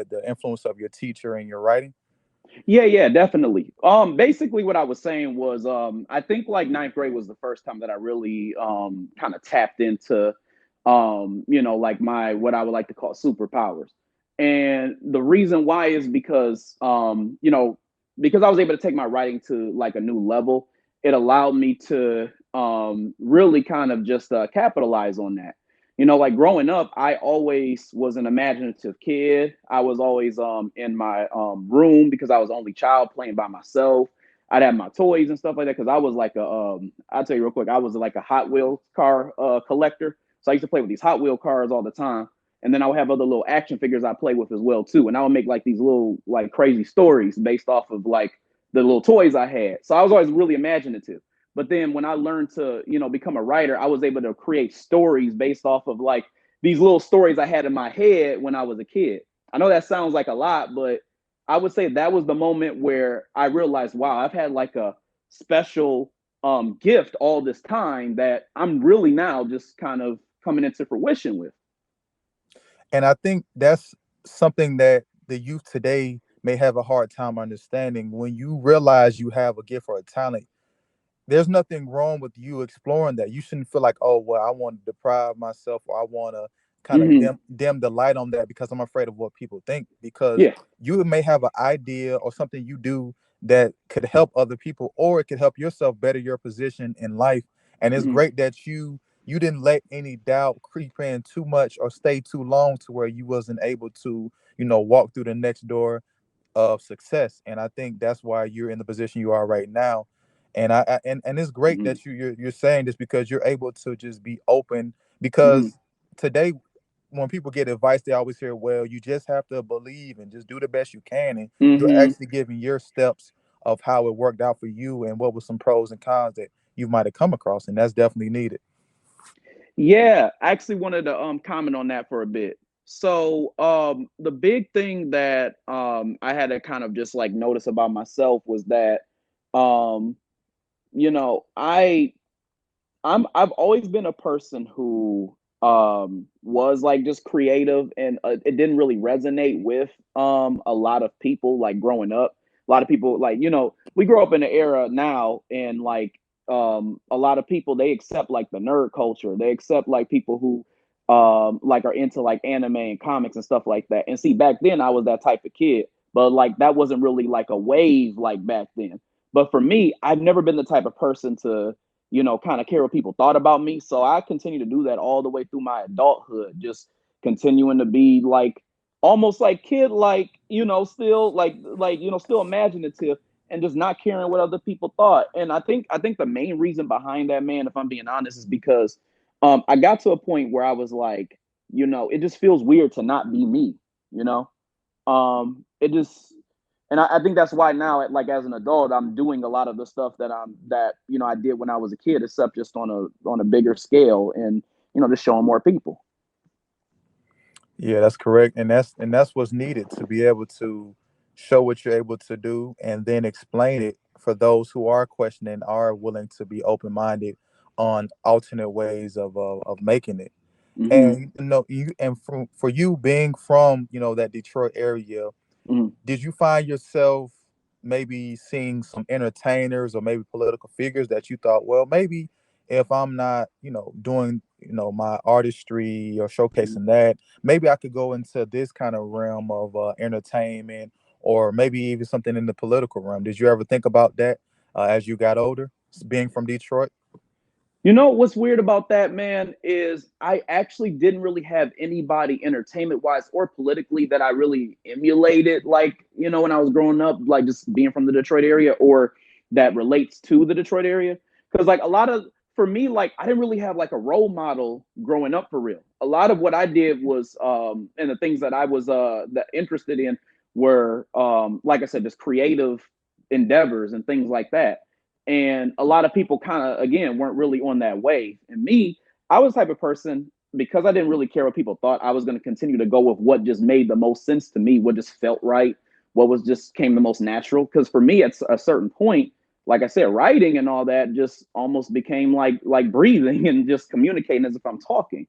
the influence of your teacher in your writing? Yeah, definitely. Basically what I was saying was I think like ninth grade was the first time that I really kind of tapped into like my what I would like to call superpowers. And the reason why is because because I was able to take my writing to like a new level, it allowed me to really kind of just capitalize on that. Like growing up, I always was an imaginative kid. I was always in my room because I was only child playing by myself. I'd have my toys and stuff like that because I was like a I'll tell you real quick, I was like a Hot Wheels car collector. So I used to play with these Hot Wheel cars all the time. And then I would have other little action figures I play with as well too. And I would make like these little like crazy stories based off of like the little toys I had. So I was always really imaginative. But then when I learned to, become a writer, I was able to create stories based off of like these little stories I had in my head when I was a kid. I know that sounds like a lot, but I would say that was the moment where I realized, wow, I've had like a special gift all this time that I'm really now just kind of coming into fruition with. And I think that's something that the youth today may have a hard time understanding. When you realize you have a gift or a talent, there's nothing wrong with you exploring that. You shouldn't feel like, oh, well, I want to deprive myself or I want to kind of Hmm. dim the light on that because I'm afraid of what people think. Because Yeah. you may have an idea or something you do that could help other people, or it could help yourself better your position in life. And it's Hmm. great that you didn't let any doubt creep in too much or stay too long to where you wasn't able to, walk through the next door of success. And I think that's why you're in the position you are right now. And and it's great Hmm. that you're saying this because you're able to just be open. Hmm. Because today, when people get advice, they always hear, well, you just have to believe and just do the best you can. And you're Hmm. actually giving your steps of how it worked out for you and what were some pros and cons that you might have come across. And that's definitely needed. Yeah, I actually wanted to comment on that for a bit. So the big thing that I had to kind of just like notice about myself was that um I I've always been a person who was like just creative, and it didn't really resonate with a lot of people like growing up. A lot of people like, we grow up in an era now, and like a lot of people, they accept like the nerd culture. They accept like people who like are into like anime and comics and stuff like that. And see, back then I was that type of kid, but like that wasn't really like a wave like back then. But for me, I've never been the type of person to kind of care what people thought about me. So I continue to do that all the way through my adulthood, just continuing to be like almost like kid, like, still still imaginative and just not caring what other people thought. And I think the main reason behind that, man, if I'm being honest, is because I got to a point where I was like, it just feels weird to not be me, you know? It just and I think that's why now, like as an adult, I'm doing a lot of the stuff that I did when I was a kid, except just on a bigger scale, and just showing more people. Yeah, that's correct, and that's what's needed to be able to show what you're able to do, and then explain it for those who are questioning, are willing to be open minded on alternate ways of making it. Hmm. And you and for you being from that Detroit area, Hmm. did you find yourself maybe seeing some entertainers or maybe political figures that you thought, well, maybe if I'm not, doing, my artistry or showcasing that, maybe I could go into this kind of realm of entertainment or maybe even something in the political realm. Did you ever think about that as you got older, being from Detroit? What's weird about that, man, is I actually didn't really have anybody entertainment wise or politically that I really emulated, like, when I was growing up, like just being from the Detroit area, or that relates to the Detroit area. Because, like, for me, like, I didn't really have like a role model growing up for real. A lot of what I did was, and the things that I was that interested in were, like I said, just creative endeavors and things like that. And a lot of people kind of, again, weren't really on that wave. And me, I was the type of person, because I didn't really care what people thought, I was going to continue to go with what just made the most sense to me, what just felt right, what was just came the most natural. Because for me, at a certain point, like I said, writing and all that just almost became like breathing and just communicating as if I'm talking.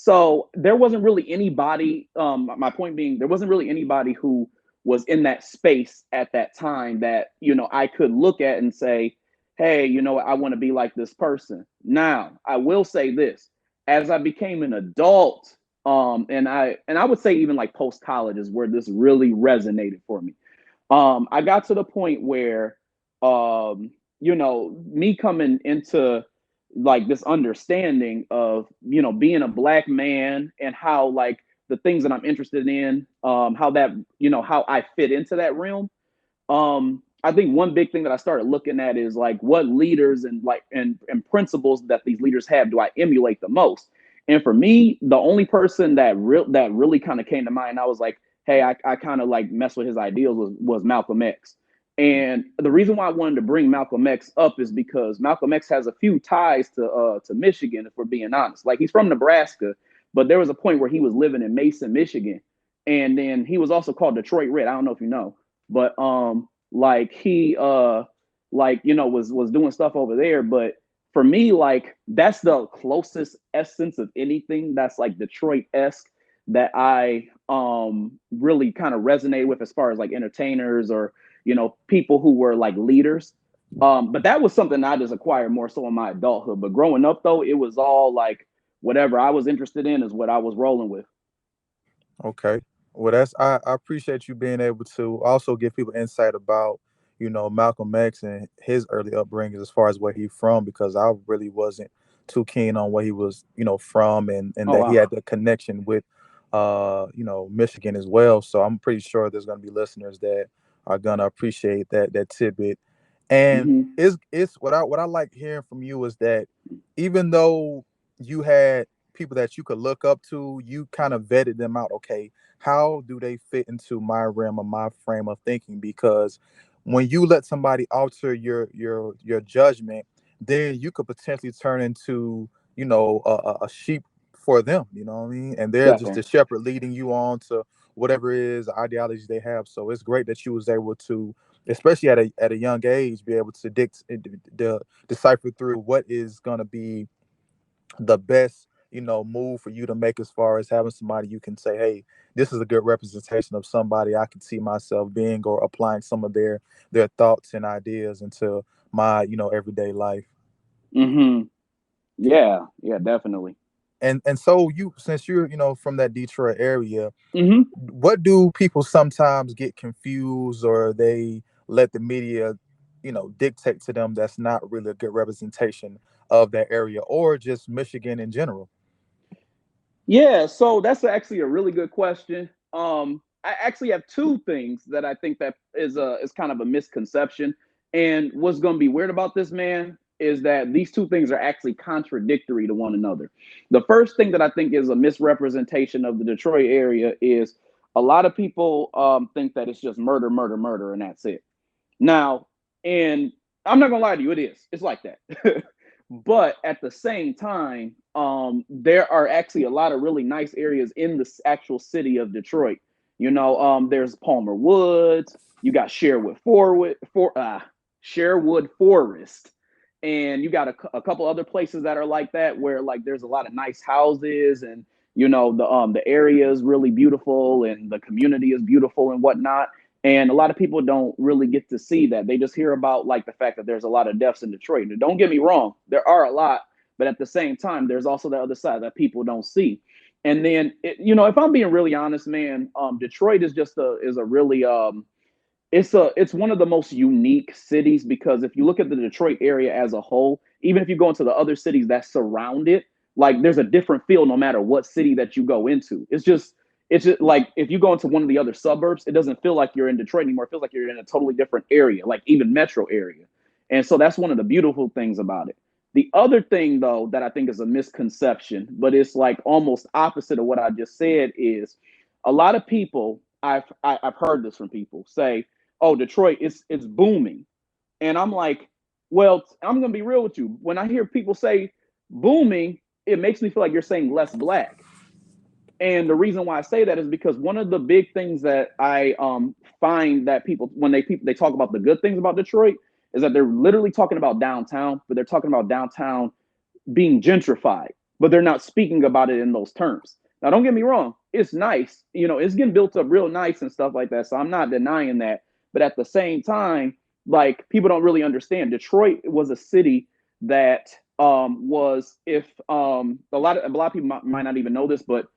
So there wasn't really anybody. My point being, there wasn't really anybody who was in that space at that time that I could look at and say, "Hey, I want to be like this person." Now, I will say this: as I became an adult, and I would say even like post college is where this really resonated for me. I got to the point where, me coming into like this understanding of, being a black man and how like the things that I'm interested in, how that, how I fit into that realm. I think one big thing that I started looking at is like what leaders and like and principles that these leaders have do I emulate the most. And for me, the only person that really kind of came to mind, I was like, hey, I kind of like mess with his ideals was Malcolm X. And the reason why I wanted to bring Malcolm X up is because Malcolm X has a few ties to Michigan, if we're being honest. Like he's from Nebraska, but there was a point where he was living in Mason, Michigan, and then he was also called Detroit Red. I don't know if you know, but like he was doing stuff over there. But for me, like that's the closest essence of anything that's like Detroit-esque that I really kind of resonate with as far as like entertainers or people who were like leaders. But that was something I just acquired more so in my adulthood. But growing up though, it was all like whatever I was interested in is what I was rolling with. Okay. Well, I appreciate you being able to also give people insight about, Malcolm X and his early upbringing as far as where he's from, because I really wasn't too keen on where he was, from, and Oh that he wow. had the connection with, Michigan as well. So I'm pretty sure there's going to be listeners that are going to appreciate that tidbit. And Mm-hmm. it's what I like hearing from you is that even though you had people that you could look up to, you kind of vetted them out. Okay, how do they fit into my realm of my frame of thinking? Because when you let somebody alter your judgment, then you could potentially turn into a sheep for them. You know what I mean? And they're just Definitely. the shepherd leading you on to whatever it is ideologies they have. So it's great that you was able to, especially at a young age, be able to decipher through what is going to be the best move for you to make as far as having somebody you can say, hey, this is a good representation of somebody I can see myself being, or applying some of their thoughts and ideas into my everyday life. Mm-hmm. Yeah, yeah, definitely. And so, you since you're from that Detroit area, Mm-hmm. what do people sometimes get confused, or they let the media dictate to them that's not really a good representation of that area, or just Michigan in general? Yeah, so that's actually a really good question. I actually have two things that I think that is kind of a misconception. And what's going to be weird about this, man, is that these two things are actually contradictory to one another. The first thing that I think is a misrepresentation of the Detroit area is a lot of people think that it's just murder, murder, murder, and that's it. Now, and I'm not gonna lie to you, it is. It's like that. But at the same time, there are actually a lot of really nice areas in the actual city of Detroit. There's Palmer Woods. You got Sherwood Forest, and you got a couple other places that are like that, where like there's a lot of nice houses, and the area is really beautiful, and the community is beautiful and whatnot. And a lot of people don't really get to see that. They just hear about like the fact that there's a lot of deaths in Detroit. And don't get me wrong, there are a lot, but at the same time, there's also the other side that people don't see. And then, if I'm being really honest, man, Detroit is just a really it's one of the most unique cities, because if you look at the Detroit area as a whole, even if you go into the other cities that surround it, like there's a different feel no matter what city that you go into. It's just like if you go into one of the other suburbs, it doesn't feel like you're in Detroit anymore. It feels like you're in a totally different area, like even metro area. And so that's one of the beautiful things about it. The other thing though that I think is a misconception, but it's like almost opposite of what I just said, is a lot of people I've heard this from people say, oh, Detroit, it's booming. And I'm like, well, I'm gonna be real with you. When I hear people say booming, it makes me feel like you're saying less black. And the reason why I say that is because one of the big things that I find that people, when they talk about the good things about Detroit, is that they're literally talking about downtown, but they're talking about downtown being gentrified. but they're not speaking about it in those terms. Now, don't get me wrong, it's nice, it's getting built up real nice and stuff like that. So I'm not denying that. But at the same time, like, people don't really understand. Detroit was a city that was, if a lot of people might not even know this, but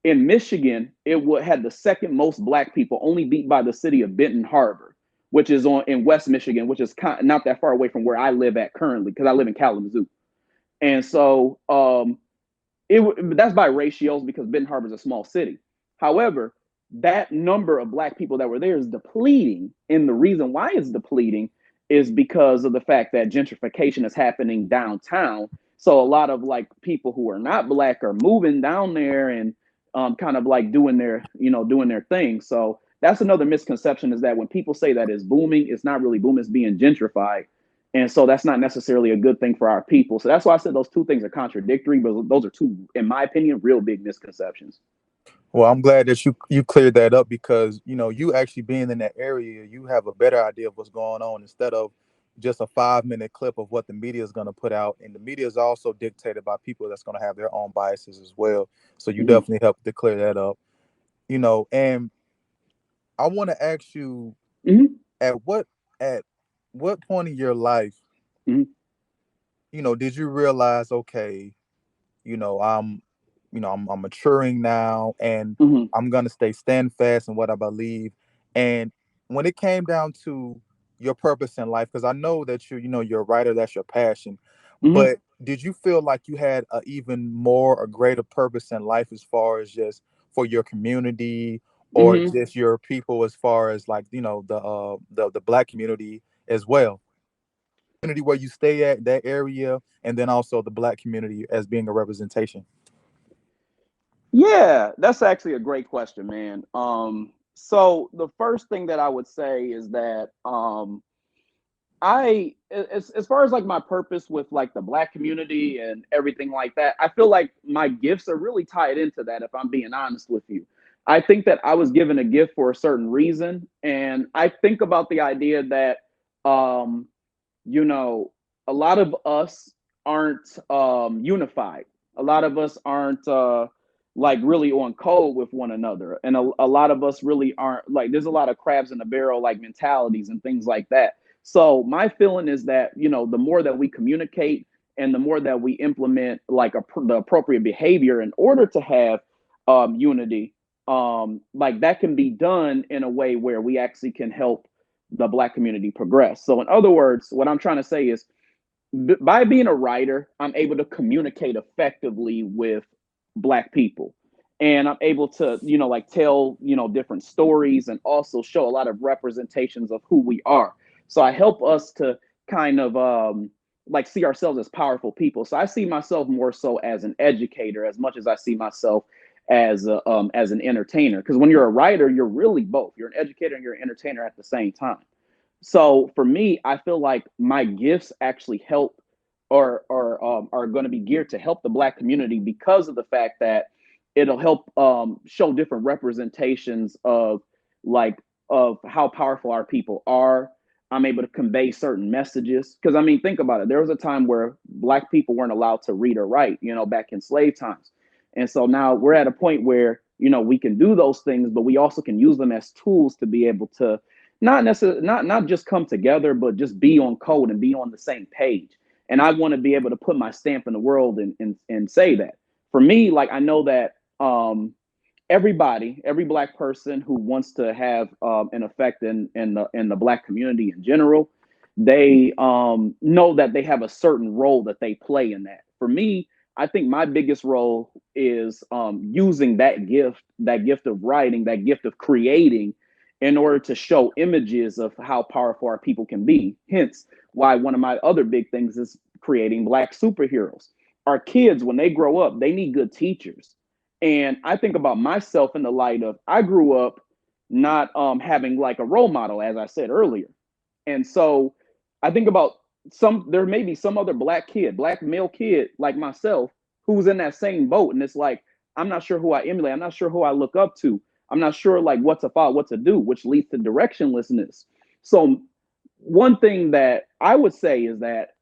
in Michigan, had the second most black people, only beat by the city of Benton Harbor, which is in West Michigan, which is not that far away from where I live at currently, because I live in Kalamazoo. And so that's by ratios, because Benton Harbor is a small city. However, that number of black people that were there is depleting, and the reason why it's depleting is because of the fact that gentrification is happening downtown. So a lot of like people who are not black are moving down there and kind of like doing their thing. So that's another misconception, is that when people say that it's booming, it's not really booming, it's being gentrified. And so that's not necessarily a good thing for our people. So that's why I said those two things are contradictory, but those are two, in my opinion, real big misconceptions. Well, I'm glad that you cleared that up, because you actually being in that area, you have a better idea of what's going on, instead of just a 5-minute clip of what the media is going to put out. And the media is also dictated by people that's going to have their own biases as well. So you Mm-hmm. definitely helped to clear that up. And I want to ask you, Mm-hmm. at what point in your life, Mm-hmm. did you realize, okay, you know i'm I'm maturing now, and Mm-hmm. I'm gonna stay steadfast in what I believe. And when it came down to your purpose in life, because I know that you're a writer, that's your passion, Mm-hmm. but did you feel like you had a even more a greater purpose in life, as far as just for your community, or Mm-hmm. just your people, as far as like the black community as well, community where you stay at, that area, and then also the black community as being a representation? Yeah, that's actually a great question, man. So the first thing that I would say is that as far as like my purpose with like the black community and everything like that, I feel like my gifts are really tied into that, if I'm being honest with you. I think that I was given a gift for a certain reason, and I think about the idea that um you know, a lot of us aren't unified. A lot of us aren't like really on code with one another. And a lot of us really aren't, like, there's a lot of crabs in the barrel, like mentalities and things like that. So my feeling is that, the more that we communicate and the more that we implement like the appropriate behavior in order to have unity, like that can be done in a way where we actually can help the black community progress. So in other words, what I'm trying to say is, by being a writer, I'm able to communicate effectively with black people. And I'm able to, like tell, different stories, and also show a lot of representations of who we are. So I help us to kind of like see ourselves as powerful people. So I see myself more so as an educator, as much as I see myself as an entertainer. Because when you're a writer, you're really both. You're an educator and you're an entertainer at the same time. So for me, I feel like my gifts actually help, or are going to be geared to help the black community, because of the fact that it'll help show different representations of like of how powerful our people are. I'm able to convey certain messages, because I mean, think about it. There was a time where black people weren't allowed to read or write, back in slave times, and so now we're at a point where we can do those things, but we also can use them as tools to be able to not necessarily not just come together, but just be on code and be on the same page. And I want to be able to put my stamp in the world, and say that. For me, like, I know that every black person who wants to have an effect in the black community in general, they know that they have a certain role that they play in that. For me, I think my biggest role is using that gift of writing, that gift of creating, in order to show images of how powerful our people can be. Hence, why one of my other big things is creating black superheroes. Our kids, when they grow up, they need good teachers. And I think about myself in the light of, I grew up not having like a role model, as I said earlier. And so I think about there may be some other black male kid like myself, who's in that same boat. And it's like, I'm not sure who I emulate. I'm not sure who I look up to. I'm not sure like what to follow, what to do, which leads to directionlessness. So one thing that I would say is that,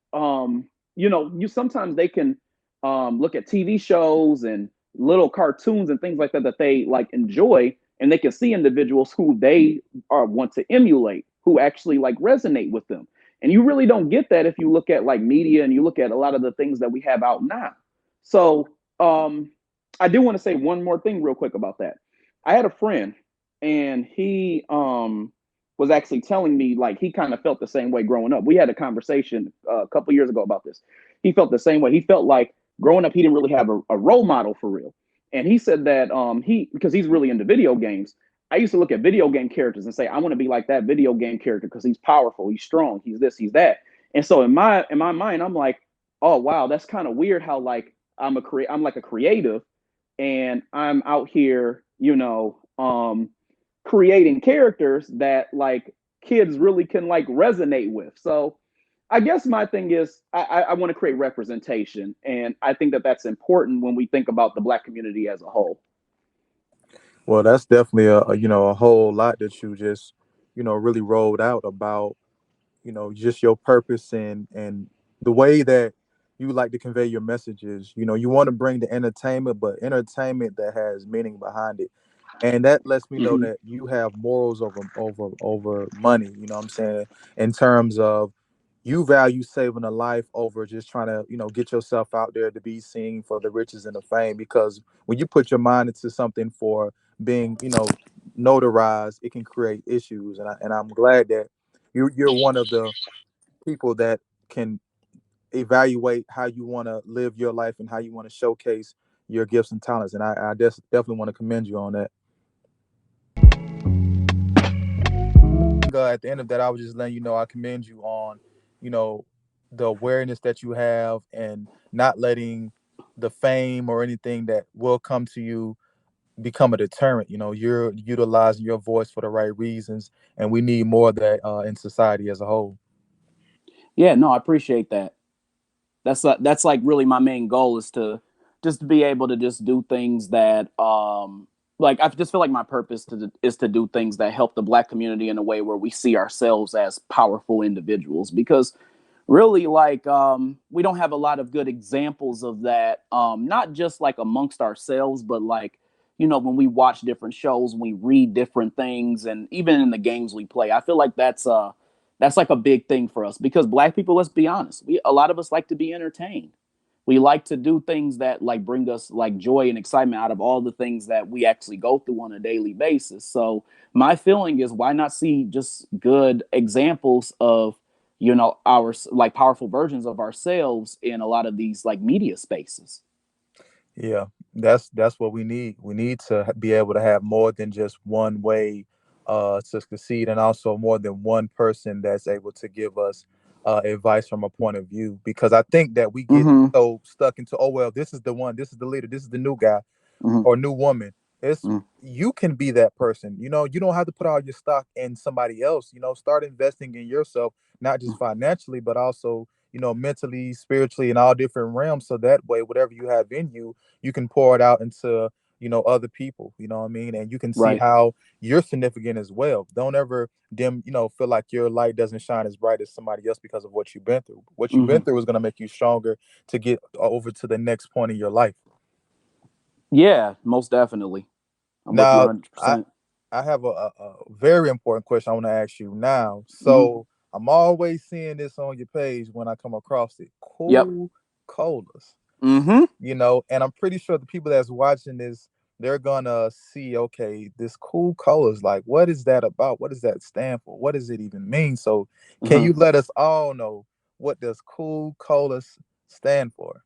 you sometimes they can look at TV shows and little cartoons and things like that that they like enjoy, and they can see individuals who they are want to emulate, who actually like resonate with them. And you really don't get that if you look at like media and you look at a lot of the things that we have out now. So I do want to say one more thing real quick about that. I had a friend, and he was actually telling me like he kind of felt the same way growing up. We had a conversation a couple years ago about this. He felt the same way. He felt like growing up he didn't really have a role model for real. And he said that he because he's really into video games. I used to look at video game characters and say I want to be like that video game character because he's powerful, he's strong, he's this, he's that. And so in my mind, I'm like, oh wow, that's kind of weird how like I'm like a creative, and I'm out here, creating characters that like kids really can like resonate with. So I guess my thing is I want to create representation, and I think that that's important when we think about the Black community as a whole. Well, that's definitely a whole lot that you just really rolled out about just your purpose and the way that you like to convey your messages. You want to bring the entertainment, but entertainment that has meaning behind it, and that lets me know Mm-hmm. that you have morals over money. You know what I'm saying? In terms of you value saving a life over just trying to get yourself out there to be seen for the riches and the fame, because when you put your mind into something for being notarized, it can create issues. And I'm glad that you're one of the people that can evaluate how you want to live your life and how you want to showcase your gifts and talents. And I definitely want to commend you on that. At the end of that, I was just letting you know I commend you on, you know, the awareness that you have and not letting the fame or anything that will come to you become a deterrent. You're utilizing your voice for the right reasons, and we need more of that in society as a whole. Yeah, no, I appreciate that. That's like really my main goal is to just be able to just do things that like I just feel like my purpose is to do things that help the Black community in a way where we see ourselves as powerful individuals, because really like we don't have a lot of good examples of that, not just like amongst ourselves, but like when we watch different shows, when we read different things, and even in the games we play. I feel like that's like a big thing for us, because Black people, let's be honest, we a lot of us like to be entertained. We like to do things that like bring us like joy and excitement out of all the things that we actually go through on a daily basis. So my feeling is, why not see just good examples of our like powerful versions of ourselves in a lot of these like media spaces. Yeah, that's what we need. We need to be able to have more than just one way to succeed, and also more than one person that's able to give us advice from a point of view. Because I think that we get Mm-hmm. so stuck into, oh well, this is the one, this is the leader, this is the new guy Mm-hmm. or new woman. It's Mm-hmm. You can be that person. You don't have to put all your stock in somebody else. Start investing in yourself, not just financially, but also mentally, spiritually, in all different realms. So that way, whatever you have in you, you can pour it out into other people. You know what I mean? And you can see Right. how you're significant as well. Don't ever feel like your light doesn't shine as bright as somebody else because of what you've been through. What you've been Mm-hmm. through is going to make you stronger to get over to the next point in your life. Yeah, most definitely. I'm with you Now, I 100%. I have a very important question I want to ask you now. Mm-hmm. So I'm always seeing this on your page when I come across it. Yep. Cool colas. Mm-hmm. And I'm pretty sure the people that's watching this, they're gonna see, okay, this cool colors, like what is that about? What does that stand for? What does it even mean? So can Uh-huh. you let us all know what does cool colas stand for?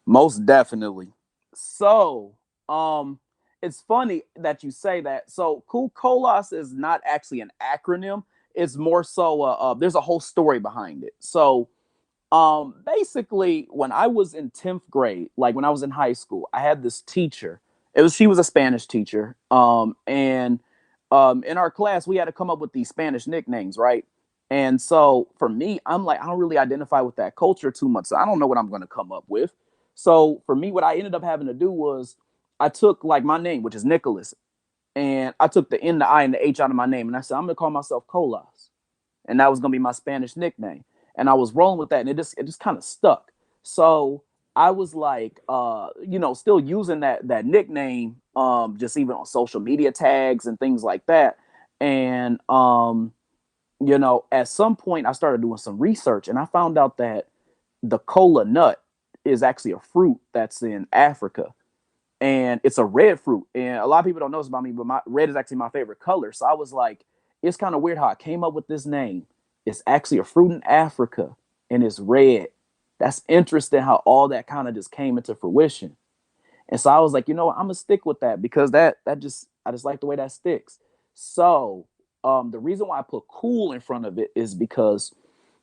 Most definitely. So, it's funny that you say that. So, Colas is not actually an acronym. It's more so there's a whole story behind it. So, basically, when I was in 10th grade, like when I was in high school, I had this teacher. She was a Spanish teacher. And in our class, we had to come up with these Spanish nicknames, right? And so for me, I'm like, I don't really identify with that culture too much. So I don't know what I'm going to come up with. So for me, what I ended up having to do was I took like my name, which is Nicholas, and I took the N, the I, and the H out of my name. And I said, I'm going to call myself Colas. And that was going to be my Spanish nickname. And I was rolling with that, and it just kind of stuck. So I was like, still using that nickname, just even on social media tags and things like that. And at some point I started doing some research and I found out that the cola nut is actually a fruit that's in Africa, and it's a red fruit. And a lot of people don't know this about me, but my red is actually my favorite color. So I was like, it's kind of weird how I came up with this name. It's actually a fruit in Africa and it's red. That's interesting how all that kind of just came into fruition. And so I was like, you know what, I'm gonna stick with that because that just I just like the way that sticks. So the reason why I put cool in front of it is because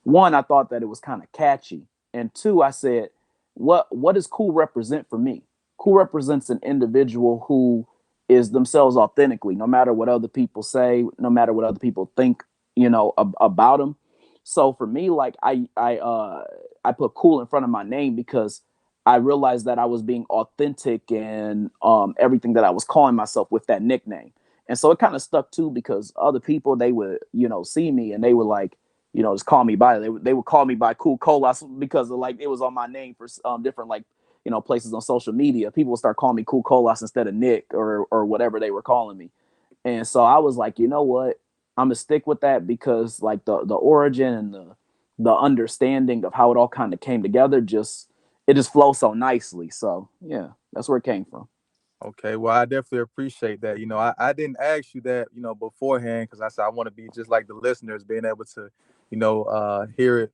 one, I thought that it was kind of catchy, and two, I said, what does cool represent for me? Cool represents an individual who is themselves authentically, no matter what other people say, no matter what other people think, about them. So for me, like I put cool in front of my name because I realized that I was being authentic in everything that I was calling myself with that nickname. And so it kind of stuck too because other people, they would, see me and they would like, just call me by, they would call me by Cool Cola because of like, it was on my name for different like, places on social media. People would start calling me Cool Colas instead of Nick or whatever they were calling me. And so I was like, you know what? I'm gonna stick with that because like the origin and the understanding of how it all kind of came together just flows so nicely. So yeah, that's where it came from. Okay, well, I definitely appreciate that. I didn't ask you that, beforehand because I said I want to be just like the listeners, being able to, hear it,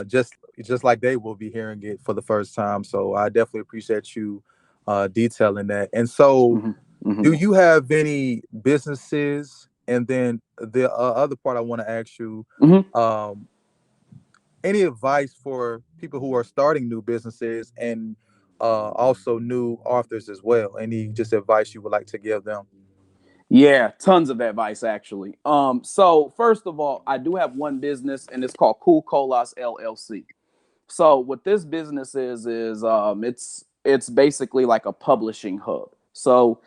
just like they will be hearing it for the first time. So I definitely appreciate you detailing that. And so, Hmm. Hmm. do you have any businesses? And then the other part I want to ask you, Hmm. um, any advice for people who are starting new businesses and also new authors as well? Any just advice you would like to give them? Yeah, tons of advice actually. So first of all, I do have one business and it's called Cool Colas LLC. So what this business is it's basically like a publishing hub. So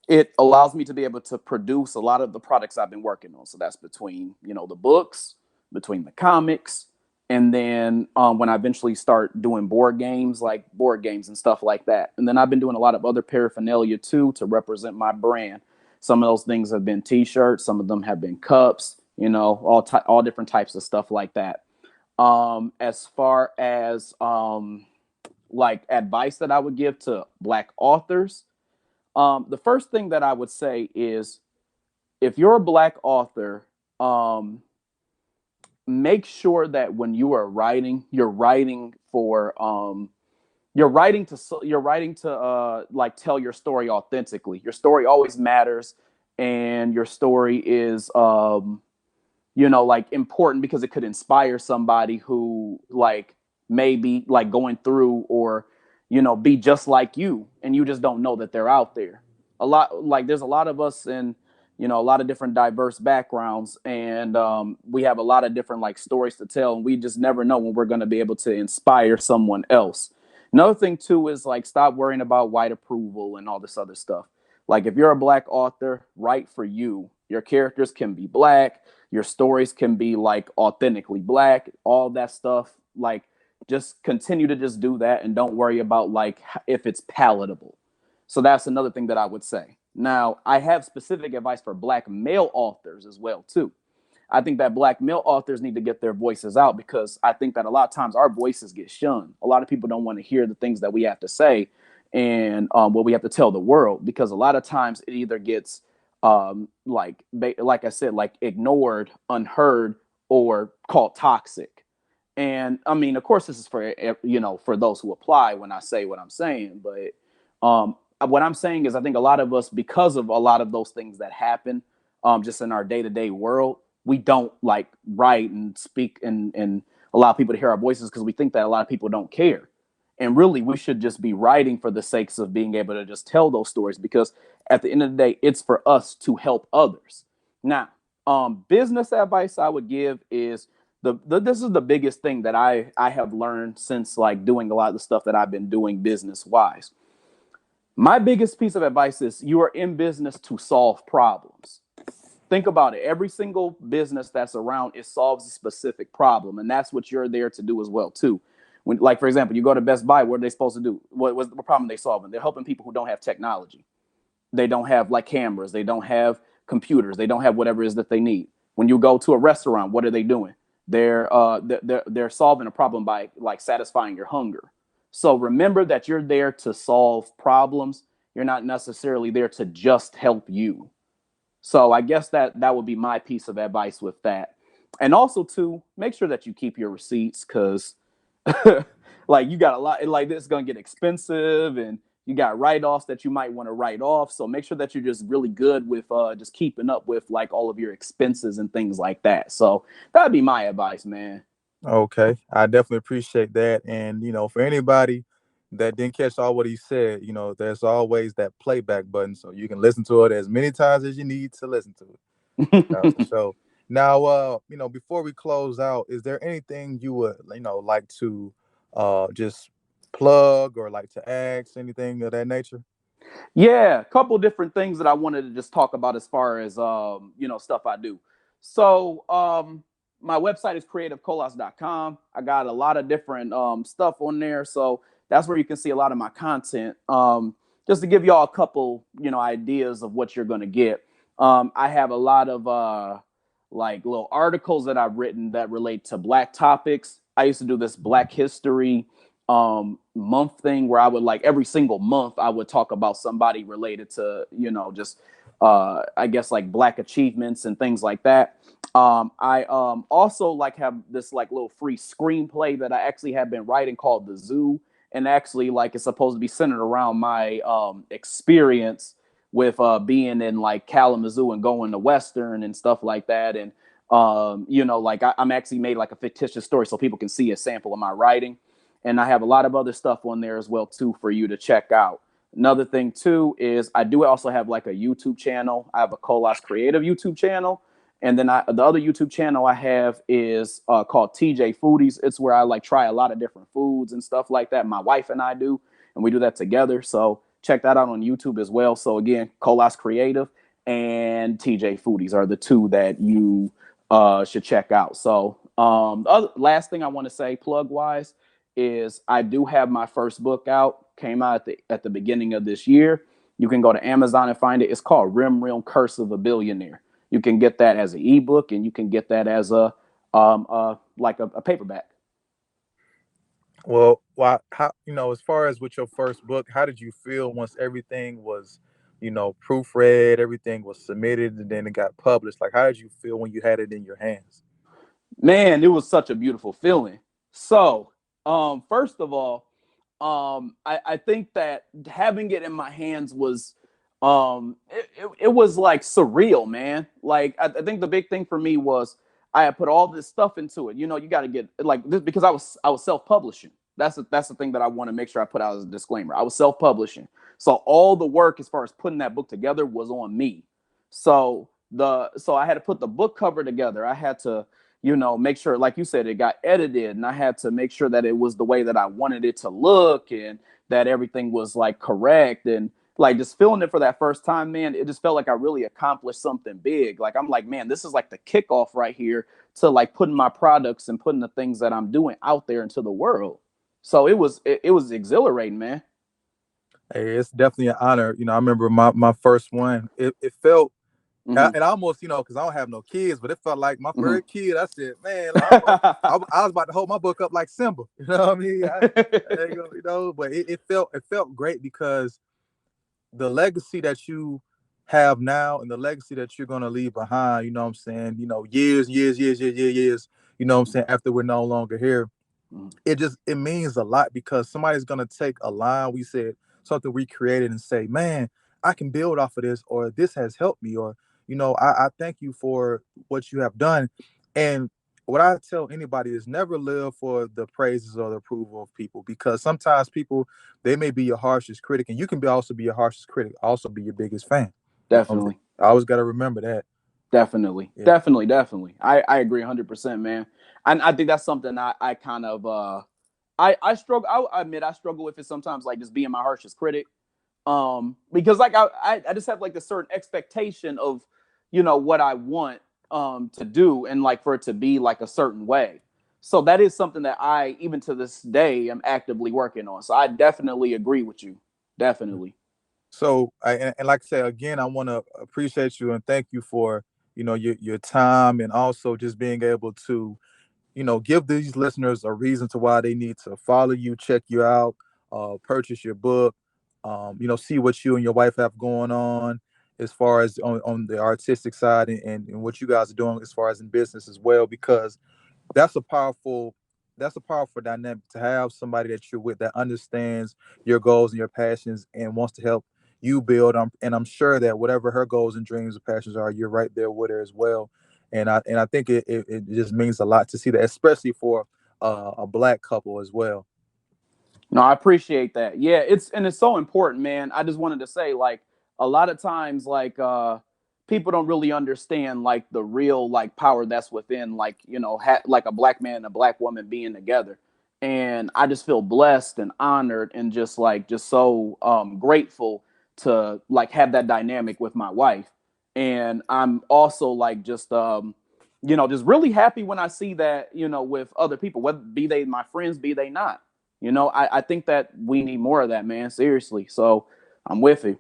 it allows me to be able to produce a lot of the products I've been working on. So that's between, the books, between the comics, and then when I eventually start doing board games, like board games and stuff like that. And then I've been doing a lot of other paraphernalia too to represent my brand. Some of those things have been T-shirts, some of them have been cups, all different types of stuff like that. As far as like advice that I would give to Black authors, the first thing that I would say is if you're a Black author, um, make sure that when you are writing, you're writing to like tell your story authentically. Your story always matters, and your story is like important because it could inspire somebody who like maybe like going through or be just like you and you just don't know that they're out there. A lot like there's a lot of us in a lot of different diverse backgrounds, and we have a lot of different like stories to tell, and we just never know when we're going to be able to inspire someone else. Another thing too is like stop worrying about white approval and all this other stuff. Like if you're a Black author, write for you. Your characters can be Black, your stories can be like authentically Black, all that stuff. Like just continue to just do that and don't worry about like if it's palatable. So that's another thing that I would say. Now, I have specific advice for Black male authors as well too. I think that Black male authors need to get their voices out because I think that a lot of times our voices get shunned. A lot of people don't want to hear the things that we have to say and what we have to tell the world, because a lot of times it either gets like I said, like ignored, unheard, or called toxic. And I mean, of course, this is for for those who apply when I say what I'm saying. But what I'm saying is, I think a lot of us, because of a lot of those things that happen, just in our day to day world, we don't like write and speak and allow people to hear our voices because we think that a lot of people don't care. And really, we should just be writing for the sakes of being able to just tell those stories because at the end of the day, it's for us to help others. Now, business advice I would give is this is the biggest thing that I have learned since like doing a lot of the stuff that I've been doing business wise. My biggest piece of advice is you are in business to solve problems. Think about it. Every single business that's around, it solves a specific problem, and that's what you're there to do as well too. When, like, for example, you go to Best Buy, what are they supposed to do? What problem are they solving? They're helping people who don't have technology. They don't have like cameras. They don't have computers. They don't have whatever it is that they need. When you go to a restaurant, what are they doing? They're solving a problem by like satisfying your hunger. So remember that you're there to solve problems. You're not necessarily there to just help you. So I guess that would be my piece of advice with that. And also to make sure that you keep your receipts, because like you got a lot, like this is gonna get expensive, and you got write-offs that you might want to write off. So make sure that you're just really good with just keeping up with like all of your expenses and things like that. So that'd be my advice, man. Okay, I definitely appreciate that. And for anybody that didn't catch all what he said, there's always that playback button, so you can listen to it as many times as you need to listen to it. For sure. Now, before we close out, is there anything you would, like to, just plug or like to ask, anything of that nature? Yeah, a couple different things that I wanted to just talk about as far as stuff I do. So my website is creativecolas.com. I got a lot of different stuff on there. So that's where you can see a lot of my content. Just to give y'all a couple, ideas of what you're gonna get. I have a lot of like little articles that I've written that relate to black topics. I used to do this Black History month thing where I would like every single month I would talk about somebody related to just I guess like black achievements and things like that. I also like have this like little free screenplay that I actually have been writing called The Zoo, and actually like it's supposed to be centered around my experience with being in like Kalamazoo and going to Western and stuff like that. And like I'm actually made like a fictitious story so people can see a sample of my writing. And I have a lot of other stuff on there as well too for you to check out. Another thing too is I do also have like a YouTube channel. I have a Colas Creative YouTube channel, and then the other YouTube channel I have is called TJ Foodies. It's where I like try a lot of different foods and stuff like that. My wife and I do, and we do that together. So check that out on YouTube as well. So again, Colas Creative and TJ Foodies are the two that you should check out. So last thing I want to say plug wise is I do have my first book out. Came out at the beginning of this year. You can go to Amazon and find it. It's called Rim Realm Curse of a Billionaire. You can get that as an ebook, and you can get that as a paperback. Well, how, as far as with your first book, how did you feel once everything was, proofread, everything was submitted, and then it got published? Like, how did you feel when you had it in your hands? Man, it was such a beautiful feeling. So, first of all, I think that having it in my hands was, it was like surreal, man. Like, I think the big thing for me was I had put all this stuff into it. You got to get like this because I was self-publishing. That's the thing that I want to make sure I put out as a disclaimer. I was self-publishing. So all the work as far as putting that book together was on me. So I had to put the book cover together. I had to make sure, like you said, it got edited, and I had to make sure that it was the way that I wanted it to look, and that everything was like correct. And like just feeling it for that first time, man, it just felt like I really accomplished something big. Like I'm like, man, this is like the kickoff right here to like putting my products and putting the things that I'm doing out there into the world. So it was exhilarating, man. Hey, it's definitely an honor. I remember my first one. It felt, Mm-hmm. and almost, because I don't have no kids, but it felt like my Mm-hmm. first kid. I said, man, like I was about to hold my book up like Simba. You know what I mean? But it felt great because the legacy that you have now and the legacy that you're gonna leave behind. You know what I'm saying? Years. You know what I'm saying? After we're no longer here, it means a lot because somebody's gonna take a line we said, something we created, and say, man, I can build off of this, or this has helped me, or I thank you for what you have done. And what I tell anybody is never live for the praises or the approval of people, because sometimes people, they may be your harshest critic, and you can also be your harshest critic, also be your biggest fan. You know what I'm saying? Definitely. I always got to remember that. Definitely, Yeah. definitely, definitely. I agree 100%, man. And I think that's something I kind of I struggle. I admit I struggle with it sometimes, like just being my harshest critic. Because like I just have like a certain expectation of what I want to do, and like for it to be like a certain way. So that is something that I, even to this day, am actively working on. So I definitely agree with you. Definitely. So, and like I said again, I want to appreciate you and thank you for your time, and also just being able to give these listeners a reason to why they need to follow you, check you out, purchase your book, see what you and your wife have going on as far as on the artistic side, and what you guys are doing as far as in business as well, because that's a powerful that's a powerful dynamic to have somebody that you're with that understands your goals and your passions and wants to help you build. And I'm sure that whatever her goals and dreams and passions are, you're right there with her as well. And I think it just means a lot to see that, especially for a black couple as well. No, I appreciate that. Yeah, it's so important, man. I just wanted to say, like, a lot of times, like, people don't really understand like the real like power that's within, like, like a black man and a black woman being together. And I just feel blessed and honored and just so grateful to like have that dynamic with my wife. And I'm also like just really happy when I see that, with other people, whether be they my friends, be they not. I think that we need more of that, man. Seriously. So I'm with you.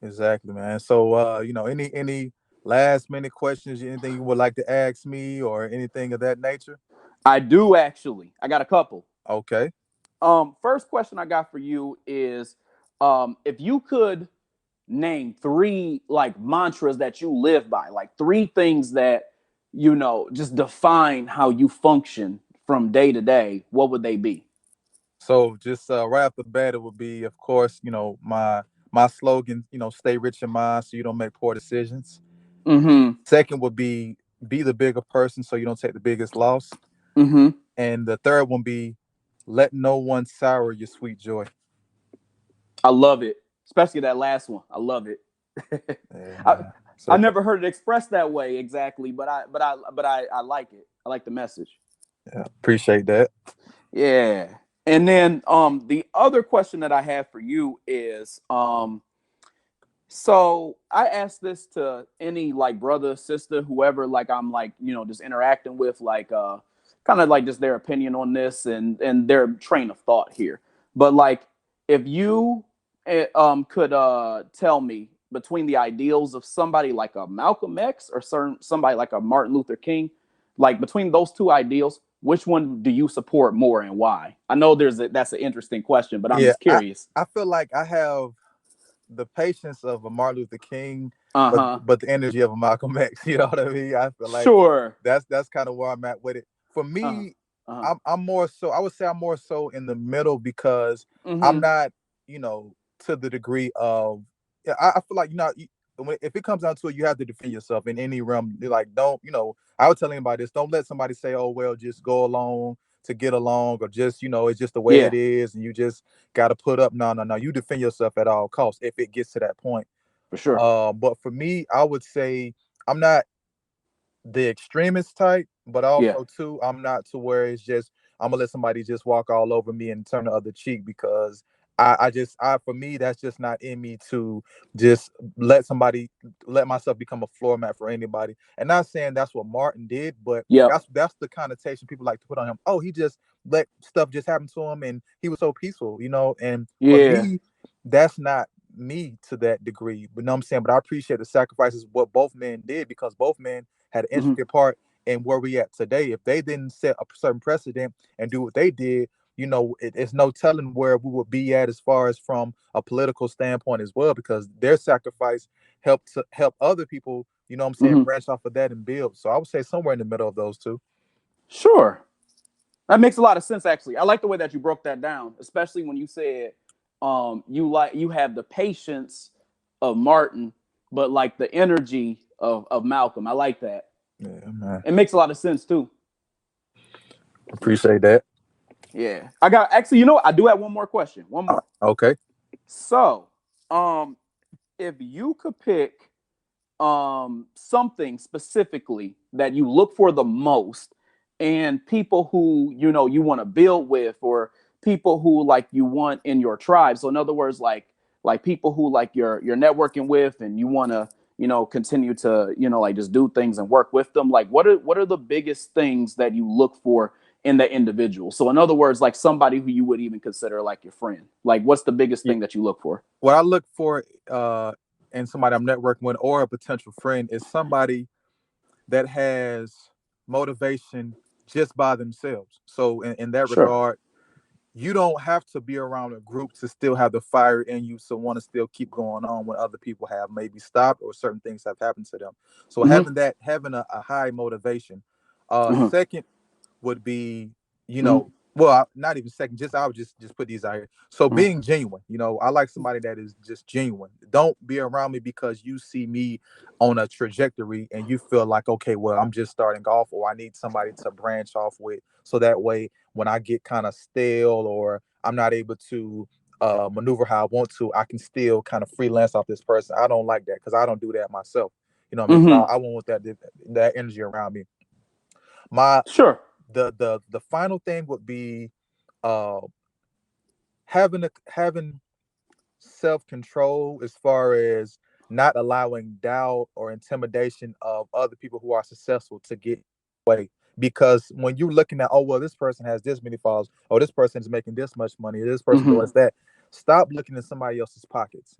Exactly, man. So any last minute questions, anything you would like to ask me or anything of that nature? I do actually. I got a couple. Okay. First question I got for you is, if you could name three like mantras that you live by, like three things that just define how you function from day to day, what would they be? So just right off the bat, it would be, of course, my slogan, stay rich in mind so you don't make poor decisions. Mm-hmm. Second would be the bigger person so you don't take the biggest loss. Mm-hmm. And the third one be let no one sour your sweet joy. I love it, especially that last one. I love it. Yeah, I, man. I So never heard it expressed that way exactly, but I like it. I like the message. yeah, appreciate that. Yeah. And then the other question that I have for you is, so I ask this to any like brother, sister, whoever like I'm like, just interacting with, like kind of like just their opinion on this and their train of thought here. But like, if you could tell me between the ideals of somebody like a Malcolm X or somebody like a Martin Luther King, like between those two ideals, which one do you support more and why? I know that's an interesting question, but I'm Yeah, just curious. I feel like I have the patience of a Martin Luther King, but Uh-huh. the energy of a Malcolm X. You know what I mean? I feel like Sure. that's kind of where I'm at with it. For Uh-huh. me, Uh-huh. I'm more so. I would say I'm more so in the middle because I'm Mm-hmm. not, to the degree of. Yeah, I feel like if it comes down to it, you have to defend yourself in any realm. You're like, don't I would tell anybody this: don't let somebody say, "Oh well, just go along to get along," or just it's just the way it Yeah, is, and you just got to put up. No, no, no. You defend yourself at all costs if it gets to that point. for sure. But for me, I would say I'm not the extremist type, but Yeah. also too, I'm not to where it's just I'm gonna let somebody just walk all over me and turn the other cheek because for me that's just not in me to just let myself become a floor mat for anybody. And not saying that's what Martin did, but Yep. that's the connotation people like to put on him. Oh, he just let stuff just happen to him and he was so peaceful. And for Yeah. me, that's not me to that degree. But know what I'm saying? But I appreciate the sacrifices what both men did because both men had an Hmm. intricate part in where we at today. If they didn't set a certain precedent and do what they did, it's no telling where we would be at as far as from a political standpoint as well, because their sacrifice helped to help other people, what I'm saying, Hmm. branch off of that and build. So I would say somewhere in the middle of those two. Sure. That makes a lot of sense actually. I like the way that you broke that down, especially when you said you have the patience of Martin, but like the energy of Malcolm. I like that. Yeah, man. It makes a lot of sense too. Appreciate that. Yeah. I got actually, I do have one more question. One more. Okay. So, if you could pick something specifically that you look for the most, and people who you want to build with, or people who like you want in your tribe, so in other words, like people who like you're networking with and you want to continue to like just do things and work with them, like what are the biggest things that you look for in the individual. So in other words, like somebody who you would even consider like your friend. Like what's the biggest Yeah. thing that you look for? What I look for in somebody I'm networking with or a potential friend is somebody that has motivation just by themselves. So in that Sure. regard, you don't have to be around a group to still have the fire in you, so want to still keep going on when other people have maybe stopped or certain things have happened to them. So Mm-hmm. having a high motivation. Uh-huh. Second would be, Mm-hmm. well, not even second, just I would just put these out here. So Uh-huh. being genuine, I like somebody that is just genuine. Don't be around me because you see me on a trajectory and you feel like, okay, well, I'm just starting off, or I need somebody to branch off with, so that way when I get kind of stale or I'm not able to maneuver how I want to, I can still kind of freelance off this person. I don't like that because I don't do that myself. You know what I mean? So Mm-hmm. I won't want that energy around me. My Sure. the final thing would be uh having self-control as far as not allowing doubt or intimidation of other people who are successful to get away. Because when you're looking at, oh well, this person has this many followers, or this person is making this much money, this person Mm-hmm. doing that, stop looking in somebody else's pockets.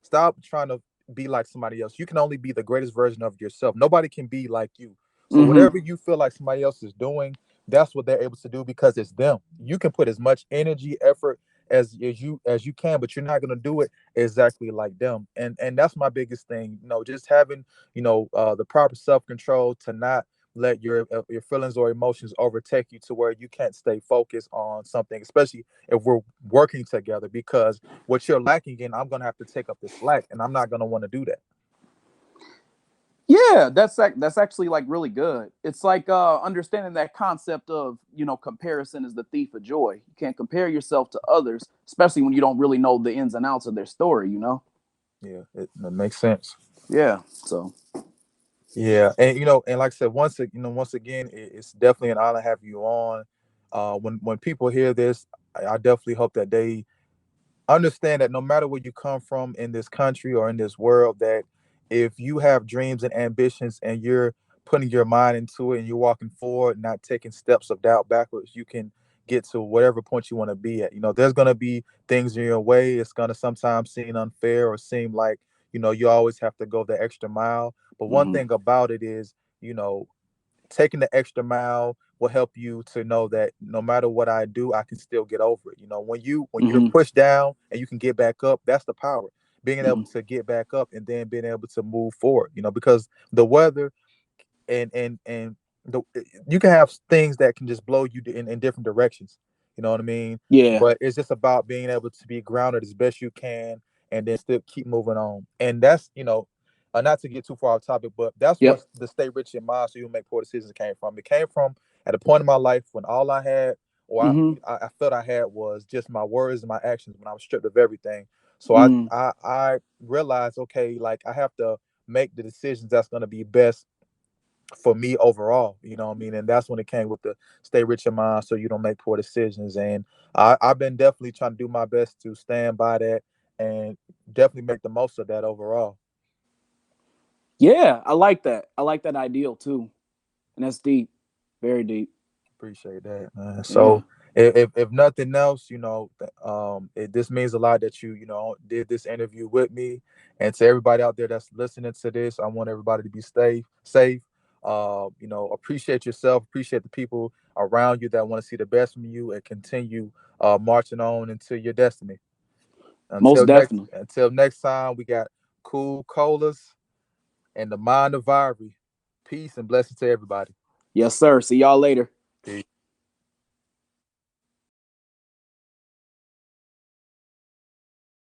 Stop trying to be like somebody else. You can only be the greatest version of yourself. Nobody can be like you. So Mm-hmm. whatever you feel like somebody else is doing, that's what they're able to do because it's them. You can put as much energy, effort as you can, but you're not gonna do it exactly like them. And that's my biggest thing. Just having the proper self control to not let your feelings or emotions overtake you to where you can't stay focused on something, especially if we're working together. Because what you're lacking in, I'm gonna have to take up the slack, and I'm not gonna want to do that. Yeah, that's actually like really good. It's like understanding that concept of comparison is the thief of joy. You can't compare yourself to others, especially when you don't really know the ins and outs of their story. Yeah, it makes sense. Yeah. So. Yeah, and like I said, once again, it's definitely an honor to have you on. When people hear this, I definitely hope that they understand that no matter where you come from in this country or in this world, that if you have dreams and ambitions and you're putting your mind into it and you're walking forward, not taking steps of doubt backwards, you can get to whatever point you want to be at. There's going to be things in your way. It's going to sometimes seem unfair or seem like, you always have to go the extra mile. But one Mm-hmm. thing about it is, you know, taking the extra mile will help you to know that no matter what I do, I can still get over it. When you're Mm-hmm. pushed down and you can get back up, that's the power. Being able Mm-hmm. to get back up and then being able to move forward. Because the weather and the you can have things that can just blow you in different directions. You know what I mean? Yeah. But it's just about being able to be grounded as best you can and then still keep moving on. And that's not to get too far off topic, but that's what Yep. the stay rich in mind so you make poor decisions came from. It came from at a point in my life when all I had or Mm-hmm. I felt I had was just my words and my actions when I was stripped of everything. So I Mm. I, I realized, okay, like I have to make the decisions that's going to be best for me overall. You know what I mean? And that's when it came with the stay rich in mind so you don't make poor decisions. And I've been definitely trying to do my best to stand by that and definitely make the most of that overall. Yeah, I like that. I like that ideal too, and that's deep, very deep. Appreciate that, man. Yeah. So if nothing else, this means a lot that you did this interview with me, and to everybody out there that's listening to this, I want everybody to be safe. Appreciate yourself, appreciate the people around you that want to see the best from you, and continue marching on into your destiny. Most definitely. Until next time, we got cool colas and the mind of Ivry. Peace and blessings to everybody. Yes, sir. See y'all later. Peace.